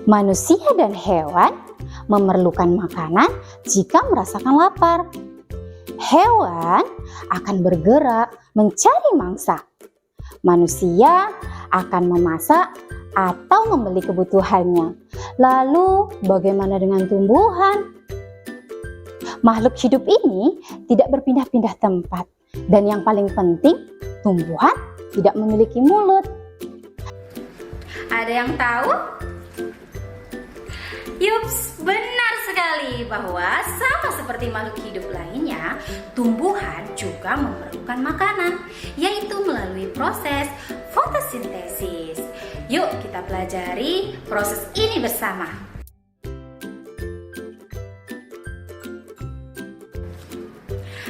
Manusia dan hewan memerlukan makanan jika merasakan lapar. Hewan akan bergerak mencari mangsa. Manusia akan memasak atau membeli kebutuhannya. Lalu, bagaimana dengan tumbuhan? Makhluk hidup ini tidak berpindah-pindah tempat. Dan yang paling penting, tumbuhan tidak memiliki mulut. Ada yang tahu? Yups, benar sekali bahwa sama seperti makhluk hidup lainnya, tumbuhan juga memerlukan makanan, yaitu melalui proses fotosintesis. Yuk kita pelajari proses ini bersama.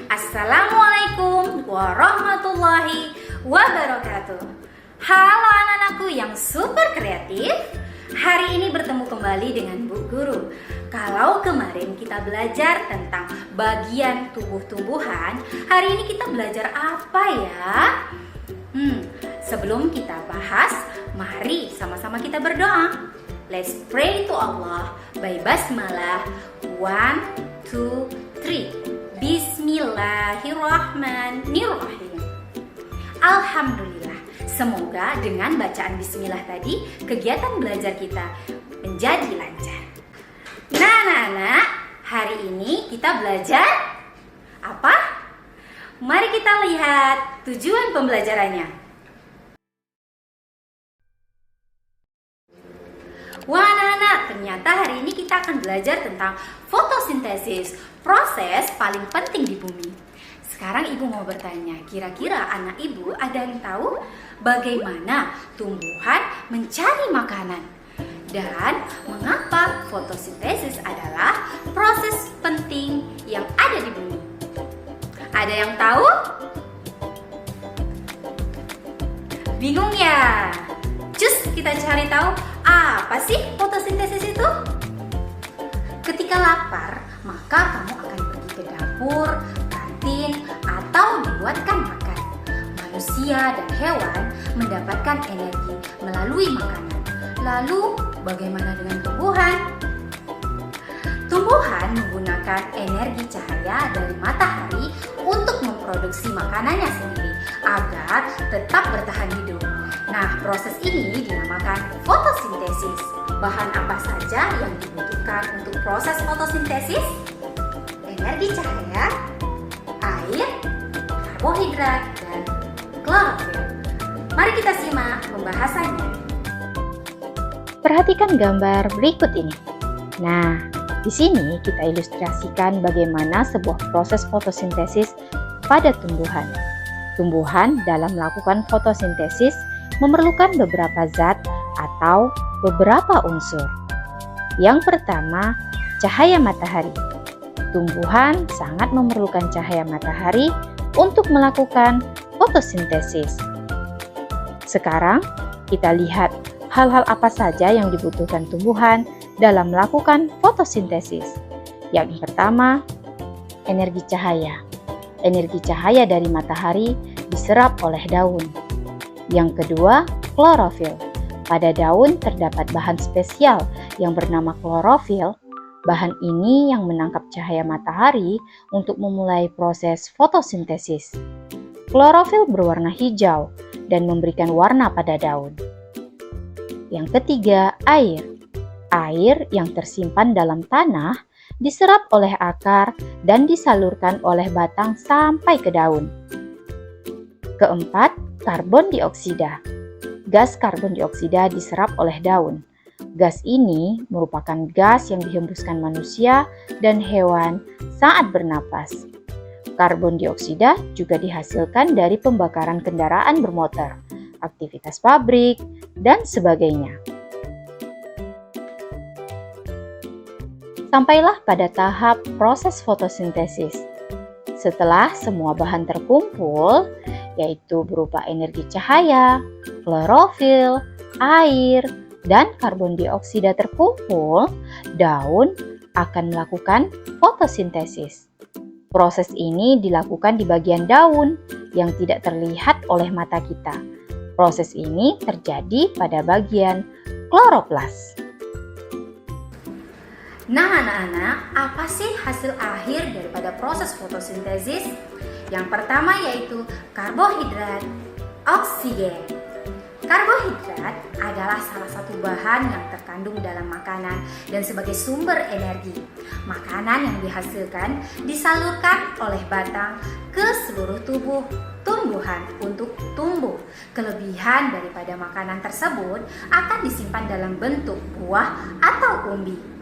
Assalamualaikum warahmatullahi wabarakatuh. Halo anak-anakku yang super kreatif. Hari ini bertemu kembali dengan Bu Guru. Kalau kemarin kita belajar tentang bagian tubuh tumbuhan, hari ini kita belajar apa ya? Sebelum kita bahas, mari sama-sama kita berdoa. Let's pray to Allah by basmalah. 1, 2, 3. Bismillahirrahmanirrahim. Alhamdulillah. Semoga dengan bacaan bismillah tadi, kegiatan belajar kita menjadi lancar. Nah, anak-anak, hari ini kita belajar apa? Mari kita lihat tujuan pembelajarannya. Wah, anak-anak, ternyata hari ini kita akan belajar tentang fotosintesis, proses paling penting di bumi. Sekarang ibu mau bertanya, kira-kira anak ibu ada yang tahu bagaimana tumbuhan mencari makanan? Dan mengapa fotosintesis adalah proses penting yang ada di bumi? Ada yang tahu? Bingung ya? Cus, kita cari tahu apa sih fotosintesis itu? Ketika lapar, maka kamu akan pergi ke dapur, atau dibuatkan makan. Manusia dan hewan mendapatkan energi melalui makanan. Lalu bagaimana dengan tumbuhan? Tumbuhan menggunakan energi cahaya dari matahari untuk memproduksi makanannya sendiri agar tetap bertahan hidup. Nah, proses ini dinamakan fotosintesis. Bahan apa saja yang dibutuhkan untuk proses fotosintesis? Energi cahaya, air, karbohidrat, dan klorofil. Mari kita simak pembahasannya. Perhatikan gambar berikut ini. Nah, di sini kita ilustrasikan bagaimana sebuah proses fotosintesis pada tumbuhan. Tumbuhan dalam melakukan fotosintesis memerlukan beberapa zat atau beberapa unsur. Yang pertama, cahaya matahari. Tumbuhan sangat memerlukan cahaya matahari untuk melakukan fotosintesis. Sekarang kita lihat hal-hal apa saja yang dibutuhkan tumbuhan dalam melakukan fotosintesis. Yang pertama, energi cahaya. Energi cahaya dari matahari diserap oleh daun. Yang kedua, klorofil. Pada daun terdapat bahan spesial yang bernama klorofil. Bahan ini yang menangkap cahaya matahari untuk memulai proses fotosintesis. Klorofil berwarna hijau dan memberikan warna pada daun. Yang ketiga, air. Air yang tersimpan dalam tanah diserap oleh akar dan disalurkan oleh batang sampai ke daun. Keempat, karbon dioksida. Gas karbon dioksida diserap oleh daun. Gas ini merupakan gas yang dihembuskan manusia dan hewan saat bernapas. Karbon dioksida juga dihasilkan dari pembakaran kendaraan bermotor, aktivitas pabrik, dan sebagainya. Sampailah pada tahap proses fotosintesis. Setelah semua bahan terkumpul, yaitu berupa energi cahaya, klorofil, air, dan karbon dioksida terkumpul, daun akan melakukan fotosintesis. Proses ini dilakukan di bagian daun yang tidak terlihat oleh mata kita. Proses ini terjadi pada bagian kloroplas. Nah, anak-anak, apa sih hasil akhir daripada proses fotosintesis? Yang pertama yaitu karbohidrat, oksigen. Karbohidrat adalah salah satu bahan yang terkandung dalam makanan dan sebagai sumber energi. Makanan yang dihasilkan disalurkan oleh batang ke seluruh tubuh tumbuhan untuk tumbuh. Kelebihan daripada makanan tersebut akan disimpan dalam bentuk buah atau umbi.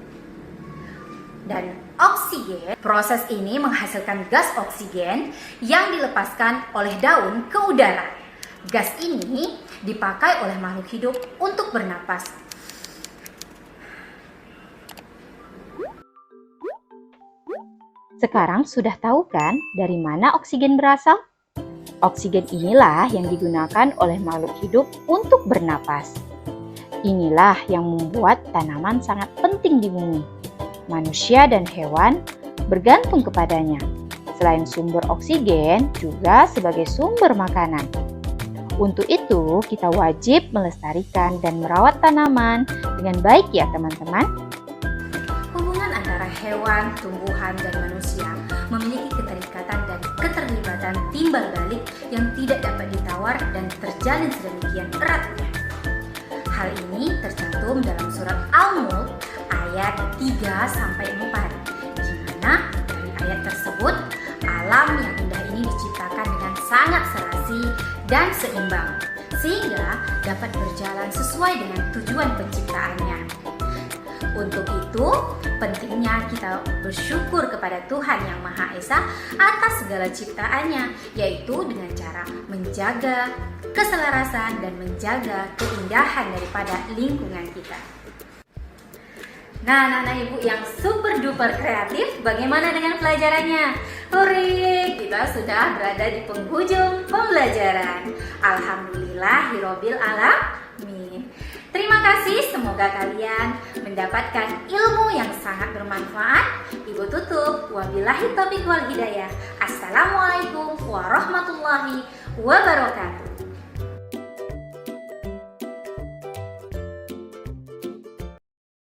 Dan oksigen, proses ini menghasilkan gas oksigen yang dilepaskan oleh daun ke udara. Gas ini dipakai oleh makhluk hidup untuk bernapas. Sekarang sudah tahu kan dari mana oksigen berasal? Oksigen inilah yang digunakan oleh makhluk hidup untuk bernapas. Inilah yang membuat tanaman sangat penting di bumi. Manusia dan hewan bergantung kepadanya. Selain sumber oksigen, juga sebagai sumber makanan. Untuk itu, kita wajib melestarikan dan merawat tanaman dengan baik ya teman-teman. Hubungan antara hewan, tumbuhan, dan manusia memiliki keterikatan dan keterlibatan timbal balik yang tidak dapat ditawar dan terjalin sedemikian eratnya. Hal ini tercantum dalam surat Al-Mulk ayat 3-4, di mana dari ayat tersebut alam yang indah ini diciptakan dengan sangat serasi dan seimbang, sehingga dapat berjalan sesuai dengan tujuan penciptaannya. Untuk itu, pentingnya kita bersyukur kepada Tuhan Yang Maha Esa atas segala ciptaannya, yaitu dengan cara menjaga keselarasan dan menjaga keindahan daripada lingkungan kita. Nah, anak-anak ibu yang super duper kreatif, bagaimana dengan pelajarannya? Hore, kita sudah berada di penghujung pembelajaran. Alhamdulillahirobbil alamin. Terima kasih, semoga kalian mendapatkan ilmu yang sangat bermanfaat. Ibu tutup, wabillahi taufiq wal hidayah. Assalamualaikum warahmatullahi wabarakatuh.